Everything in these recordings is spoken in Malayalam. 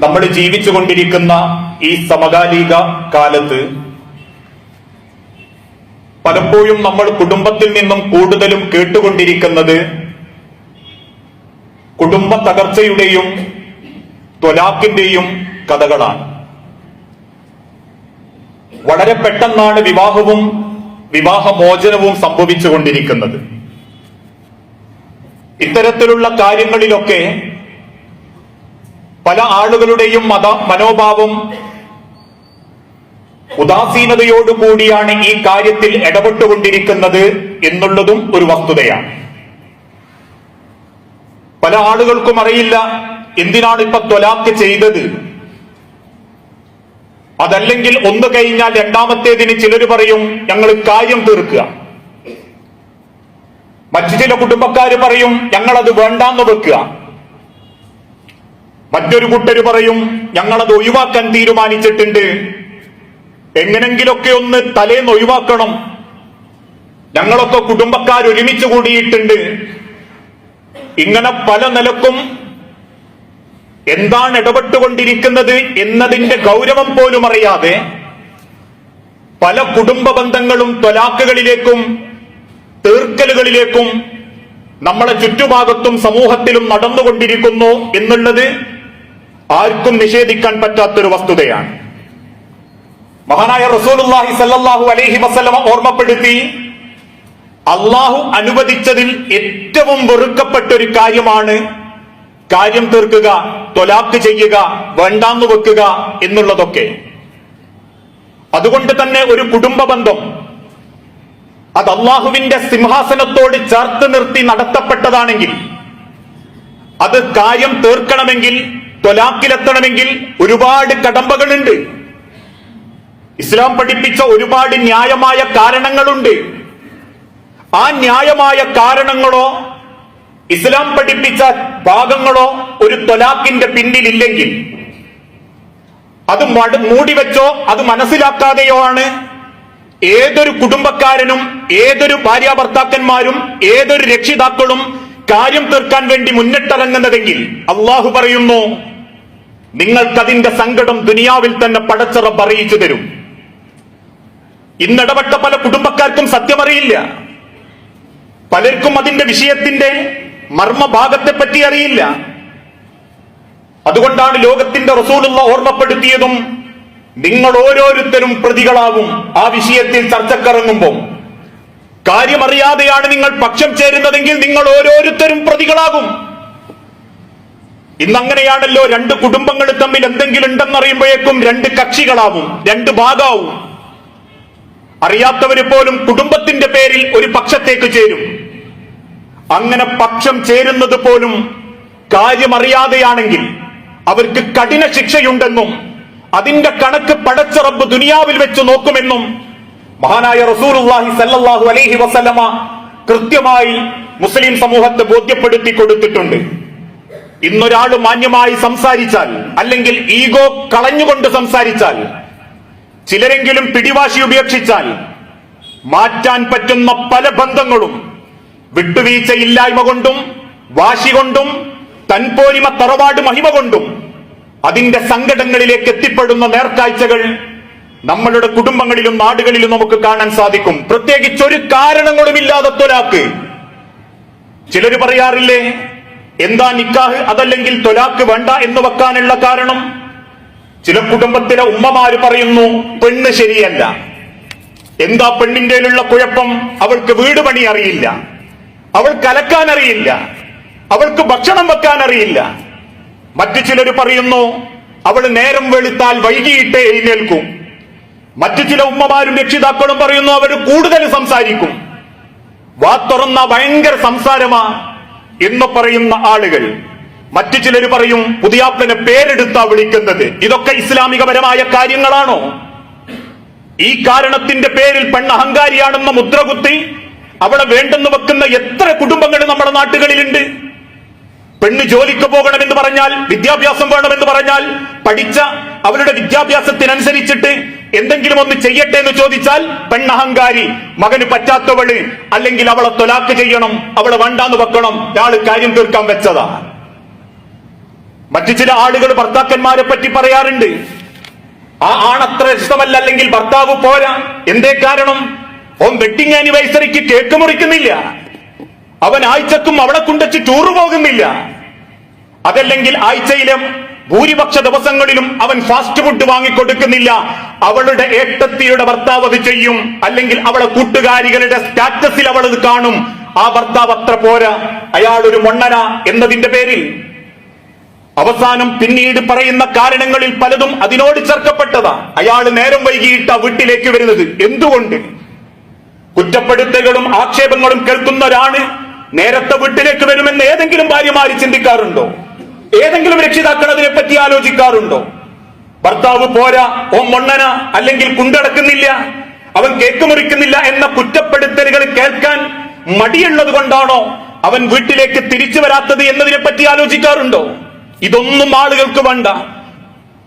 നമ്മൾ ജീവിച്ചുകൊണ്ടിരിക്കുന്ന ഈ സമകാലിക കാലത്ത് പലപ്പോഴും നമ്മൾ കുടുംബത്തിൽ നിന്നും കൂടുതലും കേട്ടുകൊണ്ടിരിക്കുന്നത് കുടുംബ തകർച്ചയുടെയും ത്വലാഖിന്റെയും കഥകളാണ്. വളരെ പെട്ടെന്നാണ് വിവാഹവും വിവാഹമോചനവും സംഭവിച്ചുകൊണ്ടിരിക്കുന്നത്. ഇത്തരത്തിലുള്ള കാര്യങ്ങളിലൊക്കെ പല ആളുകളുടെയും മനോഭാവം ഉദാസീനതയോടുകൂടിയാണ് ഈ കാര്യത്തിൽ ഇടപെട്ടുകൊണ്ടിരിക്കുന്നത് എന്നുള്ളതും ഒരു വസ്തുതയാണ്. പല ആളുകൾക്കും അറിയില്ല എന്തിനാണ് ഇപ്പൊ ത്വലാഖ് ചെയ്തത്. അതല്ലെങ്കിൽ ഒന്ന് കഴിഞ്ഞാൽ രണ്ടാമത്തേതിന് ചിലർ പറയും ഞങ്ങൾ കാര്യം തീർക്കുക. മറ്റു ചില കുടുംബക്കാര് പറയും ഞങ്ങളത് വേണ്ടാന്ന് വെക്കുക. മറ്റൊരു കൂട്ടര് പറയും ഞങ്ങളത് ഒഴിവാക്കാൻ തീരുമാനിച്ചിട്ടുണ്ട്, എങ്ങനെങ്കിലൊക്കെ ഒന്ന് തലേന്ന് ഒഴിവാക്കണം, ഞങ്ങളൊക്കെ കുടുംബക്കാർ ഒരുമിച്ച് കൂടിയിട്ടുണ്ട്. ഇങ്ങനെ പല നിലക്കും എന്താണ് ഇടപെട്ടുകൊണ്ടിരിക്കുന്നത് എന്നതിന്റെ ഗൗരവം പോലും അറിയാതെ പല കുടുംബ ബന്ധങ്ങളും ത്വലാഖുകളിലേക്കും തീർക്കലുകളിലേക്കും നമ്മളെ ചുറ്റുഭാഗത്തും സമൂഹത്തിലും നടന്നുകൊണ്ടിരിക്കുന്നു എന്നുള്ളത് ആർക്കും നിഷേധിക്കാൻ പറ്റാത്തൊരു വസ്തുതയാണ്. മഹാനായ റസൂലുള്ളാഹി സ്വല്ലല്ലാഹു അലൈഹി വസല്ലമ ഓർമ്മപ്പെടുത്തി, അള്ളാഹു അനുവദിച്ചതിൽ ഏറ്റവും വെറുക്കപ്പെട്ട ഒരു കാര്യമാണ് കാര്യം തീർക്കുക, ത്വലാഖ് ചെയ്യുക, വേണ്ടാന്ന് വെക്കുക എന്നുള്ളതൊക്കെ. അതുകൊണ്ട് തന്നെ ഒരു കുടുംബ ബന്ധം അത് അള്ളാഹുവിന്റെ സിംഹാസനത്തോട് ചേർത്ത് നിർത്തി നടത്തപ്പെട്ടതാണെങ്കിൽ, അത് കാര്യം തീർക്കണമെങ്കിൽ, ത്വലാഖിലെത്തണമെങ്കിൽ ഒരുപാട് കടമ്പകളുണ്ട്. ഇസ്ലാം പഠിപ്പിച്ച ഒരുപാട് ന്യായമായ കാരണങ്ങളുണ്ട്. ആ ന്യായമായ കാരണങ്ങളോ ഇസ്ലാം പഠിപ്പിച്ച ഭാഗങ്ങളോ ഒരു ത്വലാഖിന്റെ പിന്നിലില്ലെങ്കിൽ, അത് മൂടിവെച്ചോ അത് മനസ്സിലാക്കാതെയോ ആണ് ഏതൊരു കുടുംബക്കാരനും ഏതൊരു ഭാര്യാഭർത്താക്കന്മാരും ഏതൊരു രക്ഷിതാക്കളും കാര്യം തീർക്കാൻ വേണ്ടി മുന്നിട്ടിറങ്ങുന്നതെങ്കിൽ അള്ളാഹു പറയുന്നു, നിങ്ങൾക്കതിന്റെ സങ്കടം ദുനിയാവിൽ തന്നെ പടച്ച റബ്ബ് അറിയിച്ചു തരും. ഇന്നിടപെട്ട പല കുടുംബക്കാർക്കും സത്യമറിയില്ല. പലർക്കും അതിന്റെ വിഷയത്തിന്റെ മർമ്മഭാഗത്തെപ്പറ്റി അറിയില്ല. അതുകൊണ്ടാണ് ലോകത്തിന്റെ റസൂലുള്ള ഓർമ്മപ്പെടുത്തിയതും നിങ്ങൾ ഓരോരുത്തരും പ്രതികളാകും ആ വിഷയത്തിൽ ചർച്ചക്കിറങ്ങുമ്പോൾ. കാര്യമറിയാതെയാണ് നിങ്ങൾ പക്ഷം ചേരുന്നതെങ്കിൽ നിങ്ങൾ ഓരോരുത്തരും പ്രതികളാകും. ഇന്നങ്ങനെയാണല്ലോ, രണ്ട് കുടുംബങ്ങൾ തമ്മിൽ എന്തെങ്കിലും ഉണ്ടെന്നറിയുമ്പോഴേക്കും രണ്ട് കക്ഷികളാവും, രണ്ട് ഭാഗാവും. അറിയാത്തവര് പോലും കുടുംബത്തിന്റെ പേരിൽ ഒരു പക്ഷത്തേക്ക് ചേരും. അങ്ങനെ പക്ഷം ചേരുന്നത് പോലും കാര്യമറിയാതെയാണെങ്കിൽ അവർക്ക് കഠിന ശിക്ഷയുണ്ടെന്നും അതിന്റെ കണക്ക് പടച്ച റബ്ബ് ദുനിയാവിൽ വെച്ച് നോക്കുമെന്നും മഹാനായ റസൂലുള്ളാഹി സ്വല്ലല്ലാഹു അലൈഹി വസല്ലമ കൃത്യമായി മുസ്ലിം സമൂഹത്തെ ബോധ്യപ്പെടുത്തി കൊടുത്തിട്ടുണ്ട്. ഇന്നൊരാൾ മാന്യമായി സംസാരിച്ചാൽ, അല്ലെങ്കിൽ ഈഗോ കളഞ്ഞുകൊണ്ട് സംസാരിച്ചാൽ, ചിലരെങ്കിലും പിടിവാശി ഉപേക്ഷിച്ചാൽ മാറ്റാൻ പറ്റുന്ന പല ബന്ധങ്ങളും വിട്ടുവീഴ്ചയില്ലായ്മ കൊണ്ടും വാശി കൊണ്ടും തൻപോരിമ തറവാട് മഹിമ കൊണ്ടും അതിന്റെ സങ്കടങ്ങളിലേക്ക് എത്തിപ്പെടുന്ന നേർക്കാഴ്ചകൾ നമ്മളുടെ കുടുംബങ്ങളിലും നാടുകളിലും നമുക്ക് കാണാൻ സാധിക്കും. പ്രത്യേകിച്ച് ഒരു കാരണങ്ങളുമില്ലാതെ ത്വലാഖ്. ചിലര് പറയാറില്ലേ, എന്താ നിക്കാഹ് അതല്ലെങ്കിൽ ത്വലാഖ് വേണ്ട എന്ന് വെക്കാനുള്ള കാരണം? ചില കുടുംബത്തിലെ ഉമ്മമാര് പറയുന്നു, പെണ്ണ് ശരിയല്ല. എന്താ പെണ്ണിന്റെയിലുള്ള കുഴപ്പം? അവൾക്ക് വീട് പണി അറിയില്ല, അവൾക്ക് അലക്കാൻ അറിയില്ല, അവൾക്ക് ഭക്ഷണം വെക്കാൻ അറിയില്ല. മറ്റു ചിലർ പറയുന്നു, അവൾ നേരം വെളുത്താൽ വൈകിയിട്ടേ എഴുന്നേൽക്കും. മറ്റു ചില ഉമ്മമാരും രക്ഷിതാക്കളും പറയുന്നു, അവർ കൂടുതൽ സംസാരിക്കും, വാ തുറന്ന ഭയങ്കര സംസാരമാ എന്ന് പറയുന്ന ആളുകൾ. മറ്റു ചിലർ പറയും, പുതിയാപ്ലനെ പേരെടുത്താ വിളിക്കുന്നത്. ഇതൊക്കെ ഇസ്ലാമികപരമായ കാര്യങ്ങളാണോ? ഈ കാരണത്തിന്റെ പേരിൽ പെണ്ണ് അഹങ്കാരിയാണെന്ന മുദ്രകുത്തി അവളെ വേണ്ടെന്ന് വെക്കുന്ന എത്ര കുടുംബങ്ങൾ നമ്മുടെ നാട്ടുകളിലുണ്ട്. പെണ്ണ് ജോലിക്ക് പോകണമെന്ന് പറഞ്ഞാൽ, വിദ്യാഭ്യാസം വേണമെന്ന് പറഞ്ഞാൽ, പഠിച്ച അവരുടെ വിദ്യാഭ്യാസത്തിനനുസരിച്ചിട്ട് എന്തെങ്കിലും ഒന്ന് ചെയ്യട്ടെ എന്ന് ചോദിച്ചാൽ പെണ്ണ് അഹങ്കാരി, മകന് പറ്റാത്തവള്, അല്ലെങ്കിൽ അവളെ ത്വലാഖ് ചെയ്യണം, അവളെ വേണ്ടാന്ന് വെക്കണം, ഒരാള് കാര്യം തീർക്കാൻ വെച്ചതാ. മറ്റു ചില ആളുകൾ ഭർത്താക്കന്മാരെ പറ്റി പറയാറുണ്ട്, ആ ആണത്ര ഇഷ്ടമല്ല, അല്ലെങ്കിൽ ഭർത്താവ് പോരാ. എന്തേ കാരണം? ഓൻ വെഡിങ് ആനിവേഴ്സറിക്ക് കേക്ക് മുറിക്കുന്നില്ല, അവൻ ആഴ്ചക്കും അവളെ കൊണ്ടുവച്ച് ടൂറ് പോകുന്നില്ല, അതല്ലെങ്കിൽ ആഴ്ചയിലെ ഭൂരിപക്ഷ ദിവസങ്ങളിലും അവൻ ഫാസ്റ്റ് ഫുഡ് വാങ്ങിക്കൊടുക്കുന്നില്ല. അവളുടെ ഏട്ടത്തിയുടെ ഭർത്താവ് അത് ചെയ്യും, അല്ലെങ്കിൽ അവളെ കൂട്ടുകാരികളുടെ സ്റ്റാറ്റസിൽ അവൾ അത് കാണും. ആ ഭർത്താവ് അത്ര പോരാ, അയാൾ ഒരു മൊണ്ണന എന്നതിന്റെ പേരിൽ അവസാനം പിന്നീട് പറയുന്ന കാരണങ്ങളിൽ പലതും അതിനോട് ചേർക്കപ്പെട്ടതാ. അയാൾ നേരം വൈകിയിട്ട വീട്ടിലേക്ക് വരുന്നത്. എന്തുകൊണ്ട്? കുറ്റപ്പെടുത്തലുകളും ആക്ഷേപങ്ങളും കേൾക്കുന്ന ഒരാണ് നേരത്തെ വീട്ടിലേക്ക് വരുമെന്ന് ഏതെങ്കിലും ഭാര്യമാര് ചിന്തിക്കാറുണ്ടോ? ഏതെങ്കിലും രക്ഷിതാക്കൾ അതിനെപ്പറ്റി ആലോചിക്കാറുണ്ടോ? ഭർത്താവ് പോരാ, ഓ മൊണ്ണന, അല്ലെങ്കിൽ കുണ്ടടക്കുന്നില്ല, അവൻ കേക്ക് മുറിക്കുന്നില്ല എന്ന കുറ്റപ്പെടുത്തലുകൾ കേൾക്കാൻ മടിയുള്ളത് കൊണ്ടാണോ അവൻ വീട്ടിലേക്ക് തിരിച്ചു വരാത്തത് എന്നതിനെ പറ്റി ആലോചിക്കാറുണ്ടോ? ഇതൊന്നും ആളുകൾക്ക് വേണ്ട.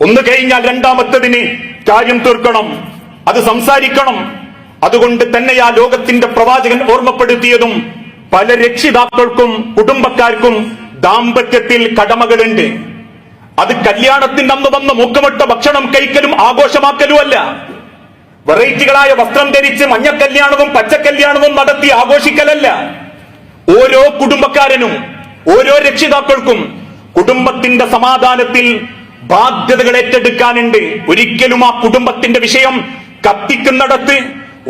ഒന്ന് കഴിഞ്ഞാൽ രണ്ടാമത്തതിന് കാര്യം തീർക്കണം, അത് സംസാരിക്കണം. അതുകൊണ്ട് തന്നെയാ ലോകത്തിന്റെ പ്രവാചകൻ ഓർമ്മപ്പെടുത്തിയതും പല രക്ഷിതാക്കൾക്കും കുടുംബക്കാർക്കും ദാമ്പത്യത്തിൽ കടമകളുണ്ട്. അത് കല്യാണത്തിന്റെ അന്ന് വന്ന് മുക്കമിട്ട ഭക്ഷണം കഴിക്കലും ആഘോഷമാക്കലുമല്ല, വെറൈറ്റികളായ വസ്ത്രം ധരിച്ച് മഞ്ഞക്കല്യാണവും പച്ചക്കല്യാണവും നടത്തി ആഘോഷിക്കലല്ല. ഓരോ കുടുംബക്കാരനും ഓരോ രക്ഷിതാക്കൾക്കും കുടുംബത്തിന്റെ സമാധാനത്തിൽ ബാധ്യതകൾ ഏറ്റെടുക്കാനുണ്ട്. ഒരിക്കലും ആ കുടുംബത്തിന്റെ വിഷയം കത്തിക്കുന്നിടത്ത്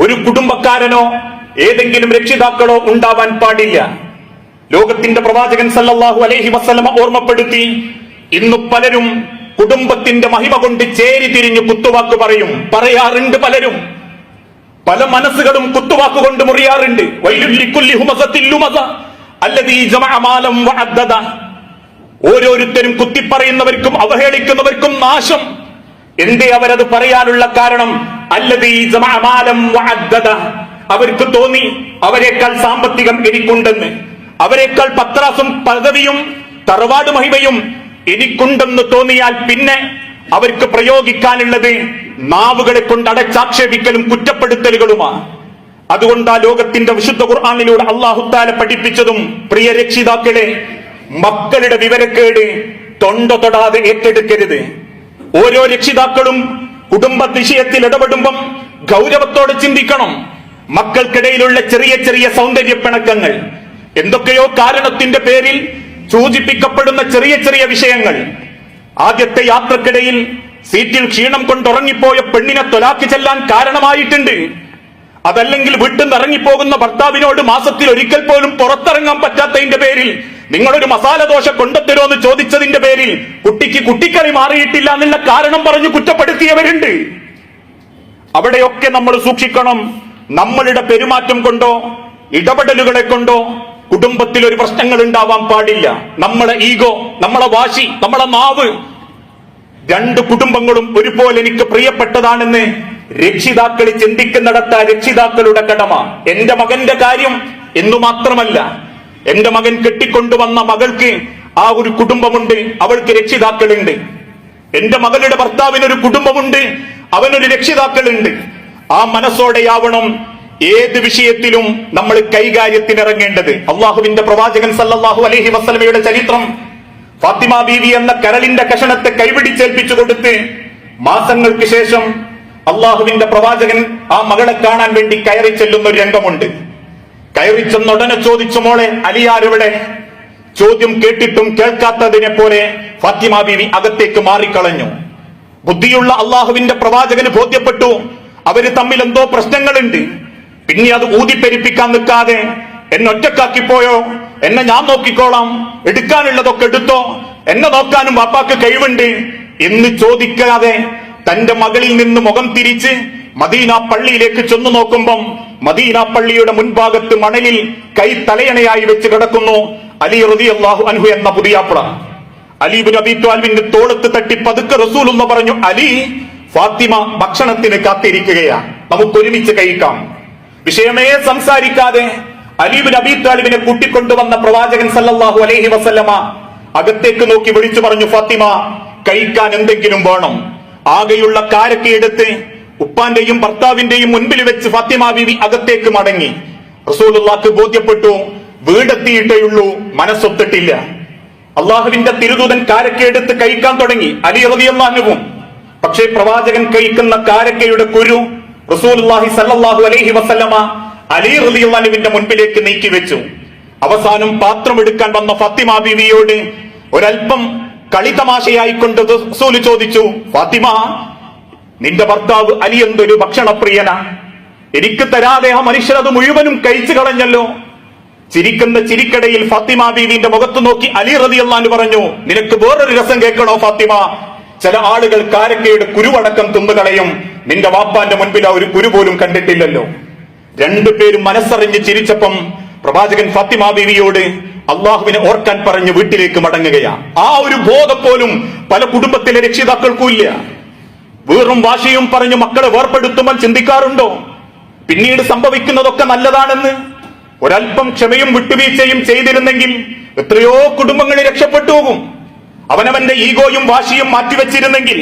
ഒരു കുടുംബക്കാരനോ ഏതെങ്കിലും രക്ഷിതാക്കളോ ഉണ്ടാവാൻ പാടില്ല. ലോകത്തിന്റെ പ്രവാചകൻ സല്ലല്ലാഹു അലൈഹി വസല്ലമ ഓർമ്മപ്പെടുത്തി, ഇന്ന് പലരും കുടുംബത്തിന്റെ മഹിമ കൊണ്ട് ചേരി തിരിഞ്ഞ് കുത്തുവാക്ക് പറയാറുണ്ട്. പലരും പല മനസ്സുകളും കുത്തുവാക്കുകൊണ്ട് മുറിയാറുണ്ട്. വൈലുൽ ലിക്കുല്ലി ഹുമസത്തിൽ ലുമസ അല്ലദീ ജമഅ മാലൻ വഅദ്ദദ. ഓരോരുത്തരും കുത്തിപ്പറയുന്നവർക്കും അവഹേളിക്കുന്നവർക്കും നാശം. എന്തേ അവരത് പറയാനുള്ള കാരണം? അല്ലദീ ജമഅ മാലൻ വഅദ്ദദ. അവർക്ക് തോന്നി അവരെക്കാൾ സാമ്പത്തികം എനിക്കുണ്ടെന്ന്, അവരെക്കാൾ പത്രാസും പദവിയും തറവാട് മഹിമയും എനിക്കുണ്ടെന്ന് തോന്നിയാൽ പിന്നെ അവർക്ക് പ്രയോഗിക്കാനുള്ളത് നാവുകളെ കൊണ്ട് അടച്ചാക്ഷേപിക്കലും കുറ്റപ്പെടുത്തലുകളുമാണ്. അതുകൊണ്ട് ആ ലോകത്തിന്റെ വിശുദ്ധ ഖുർആനിലൂടെ അല്ലാഹു തആല പഠിപ്പിച്ചതും, പ്രിയ രക്ഷിതാക്കളെ, മക്കളുടെ വിവരക്കേട് തൊണ്ട തൊടാതെ ഏറ്റെടുക്കരുത്. ഓരോ രക്ഷിതാക്കളും കുടുംബ വിഷയത്തിൽ ഇടപെടുമ്പം ഗൗരവത്തോടെ ചിന്തിക്കണം. മക്കൾക്കിടയിലുള്ള ചെറിയ ചെറിയ സൗന്ദര്യ പിണക്കങ്ങൾ, എന്തൊക്കെയോ കാരണത്തിന്റെ പേരിൽ സൂചിപ്പിക്കപ്പെടുന്ന ചെറിയ ചെറിയ വിഷയങ്ങൾ. ആദ്യത്തെ യാത്രക്കിടയിൽ സീറ്റിൽ ക്ഷീണം കൊണ്ടുറങ്ങിപ്പോയ പെണ്ണിനെ ത്വലാഖ് ചെല്ലാൻ കാരണമായിട്ടുണ്ട്. അതല്ലെങ്കിൽ വീട്ടിൽ നിന്ന് ഇറങ്ങിപ്പോകുന്ന ഭർത്താവിനോട് മാസത്തിൽ ഒരിക്കൽ പോലും പുറത്തിറങ്ങാൻ പറ്റാത്തതിന്റെ പേരിൽ നിങ്ങളൊരു മസാല ദോശ കൊണ്ടുത്തരോ എന്ന് ചോദിച്ചതിന്റെ പേരിൽ കുട്ടിക്ക് കുട്ടിക്കറി മാറിയിട്ടില്ല എന്നുള്ള കാരണം പറഞ്ഞു കുറ്റപ്പെടുത്തിയവരുണ്ട്. അവിടെയൊക്കെ നമ്മൾ സൂക്ഷിക്കണം. നമ്മളുടെ പെരുമാറ്റം കൊണ്ടോ ഇടപെടലുകളെ കൊണ്ടോ കുടുംബത്തിൽ ഒരു പ്രശ്നങ്ങൾ ഉണ്ടാവാൻ പാടില്ല. നമ്മളെ ഈഗോ, നമ്മളെ വാശി, നമ്മളെ നാവ്, രണ്ട് കുടുംബങ്ങളും ഒരുപോലെ എനിക്ക് പ്രിയപ്പെട്ടതാണെന്ന് രക്ഷിതാക്കൾ ചിന്തിക്കുന്നിടത്ത രക്ഷിതാക്കളുടെ കടമ. എന്റെ മകന്റെ കാര്യം എന്നു മാത്രമല്ല, എന്റെ മകൻ കെട്ടിക്കൊണ്ടുവന്ന മകൾക്ക് ആ ഒരു കുടുംബമുണ്ട്, അവൾക്ക് രക്ഷിതാക്കളുണ്ട്. എന്റെ മകളുടെ ഭർത്താവിനൊരു കുടുംബമുണ്ട്, അവനൊരു രക്ഷിതാക്കളുണ്ട്. ആ മനസ്സോടെയാവണം ഏത് വിഷയത്തിലും നമ്മൾ കൈകാര്യത്തിനിറങ്ങേണ്ടത്. അള്ളാഹുവിന്റെ പ്രവാചകൻ സല്ലല്ലാഹു അലൈഹി വസല്ലമയുടെ ചരിത്രം, ഫാത്തിമ ബീവി എന്ന കരളിന്റെ കഷണത്തെ കൈപിടിച്ചേൽപ്പിച്ചു കൊടുത്ത് മാസങ്ങൾക്ക് ശേഷം അള്ളാഹുവിന്റെ പ്രവാചകൻ ആ മകളെ കാണാൻ വേണ്ടി കയറി ചെല്ലുന്ന ഒരു രംഗമുണ്ട്. കയറി ചെന്നുടനെ ചോദിച്ചു, മോളെ അലിയാരെവിടെ? ചോദ്യം കേട്ടിട്ടും കേൾക്കാത്തതിനെ പോലെ ഫാത്തിമ ബീവി അകത്തേക്ക് മാറിക്കളഞ്ഞു. ബുദ്ധിയുള്ള അള്ളാഹുവിന്റെ പ്രവാചകന് ബോധ്യപ്പെട്ടു അവര് തമ്മിൽ എന്തോ പ്രശ്നങ്ങളുണ്ട്. പിന്നെ അത് ഊതിപ്പെരിപ്പിക്കാൻ നിൽക്കാതെ, എന്നെ ഒറ്റക്കാക്കിപ്പോയോ, എന്നെ ഞാൻ നോക്കിക്കോളാം, എടുക്കാനുള്ളതൊക്കെ എടുത്തോ, എന്നെ നോക്കാനും വാപ്പാക്ക് കഴിവുണ്ട് എന്ന് ചോദിക്കാതെ തന്റെ മകളിൽ നിന്ന് മുഖം തിരിച്ച് മദീന പള്ളിയിലേക്ക് ചെന്നു നോക്കുമ്പം മദീന പള്ളിയുടെ മുൻഭാഗത്ത് മണലിൽ കൈ തലയണയായി വെച്ച് കിടക്കുന്നു അലി റളിയല്ലാഹു അൻഹു എന്ന പുതിയാപ്പിള. അലി ഇബ്നു അബീ ത്വാലിബിന്റെ തോളത്ത് തട്ടി പതുക്കെ റസൂലുള്ളാഹി പറഞ്ഞു, അലി, ഫാത്തിമ ഭക്ഷണത്തിന് കാത്തിരിക്കുകയാ, നമുക്ക് ഒരുമിച്ച് കഴിക്കാം. വിഷയമേ സംസാരിക്കാതെ അലി ഇബ്നു അബീ ത്വാലിബിനെ കൂട്ടിക്കൊണ്ടുവന്ന പ്രവാചകൻ സല്ലല്ലാഹു അലൈഹി വസല്ലമ അകത്തേക്ക് നോക്കി വിളിച്ചു പറഞ്ഞു, ഫാത്തിമ, കഴിക്കാൻ എന്തെങ്കിലും വേണം. ആകെയുള്ള കാരക്കെ എടുത്ത് ഉപ്പാന്റെയും ഭർത്താവിന്റെയും മുൻപിൽ വെച്ച് ഫാത്തിമ ബീവി അകത്തേക്ക് മടങ്ങി. റസൂലുള്ളാഹിക്ക് ബോധ്യപ്പെട്ടു വീടെത്തിയിട്ടേയുള്ളൂ, മനസ്സൊത്തിട്ടില്ല. അള്ളാഹുവിന്റെ തിരുദൂതൻ കാരക്കയെടുത്ത് കഴിക്കാൻ തുടങ്ങി, അലി റളിയല്ലാഹു അൻഹുവും. പക്ഷേ പ്രവാചകൻ കഴിക്കുന്ന കാരക്കയുടെ കുരു റസൂലുള്ളാഹി സ്വല്ലല്ലാഹു അലൈഹി വസല്ലമ അലി റളിയല്ലാഹു അൻഹുവിന്റെ മുൻപിലേക്ക് നീക്കിവെച്ചു. അവസാനം പാത്രം എടുക്കാൻ വന്ന ഫാത്തിമ ബീവിയോട് ഒരൽപ്പം കളിതമാശയായിക്കൊണ്ട് റസൂൽ ചോദിച്ചു, ഫാത്തിമ, നിന്റെ ഭർത്താവ് അലി എന്തൊരു ഭക്ഷണപ്രിയനാ, എനിക്ക് തരാതെ ആ മനുഷ്യരത് മുഴുവനും കഴിച്ചു കളഞ്ഞല്ലോ. ചിരിക്കുന്ന ചിരിക്കടയിൽ ഫാത്തിമ ബീവിന്റെ മുഖത്ത് നോക്കി അലി റളിയല്ലാഹു അൻഹു പറഞ്ഞു, നിനക്ക് വേറൊരു രസം കേൾക്കണോ ഫാത്തിമ? ചില ആളുകൾ കാരക്കയുടെ കുരുവടക്കം തിന്നുകളയും, നിന്റെ വാപ്പാന്റെ മുൻപിൽ ആ ഒരു കുരു പോലും കണ്ടിട്ടില്ലല്ലോ. രണ്ടുപേരും മനസ്സറിഞ്ഞ് ചിരിച്ചപ്പം പ്രവാചകൻ ഫാത്തിമ ബീവിയോട് അള്ളാഹുവിനെ ഓർക്കാൻ പറഞ്ഞ് വീട്ടിലേക്ക് മടങ്ങുകയാ. ആ ഒരു ബോധം പോലും പല കുടുംബത്തിലെ രക്ഷിതാക്കൾക്കും ഇല്ല. വീറും വാശിയും പറഞ്ഞ് മക്കളെ വേർപ്പെടുത്തുമ്പോൾ ചിന്തിക്കാറുണ്ടോ പിന്നീട് സംഭവിക്കുന്നതൊക്കെ നല്ലതാണെന്ന്? ഒരൽപ്പം ക്ഷമയും വിട്ടുവീഴ്ചയും ചെയ്തിരുന്നെങ്കിൽ എത്രയോ കുടുംബങ്ങൾ രക്ഷപ്പെട്ടു പോകും. അവനവന്റെ ഈഗോയും വാശിയും മാറ്റിവെച്ചിരുന്നെങ്കിൽ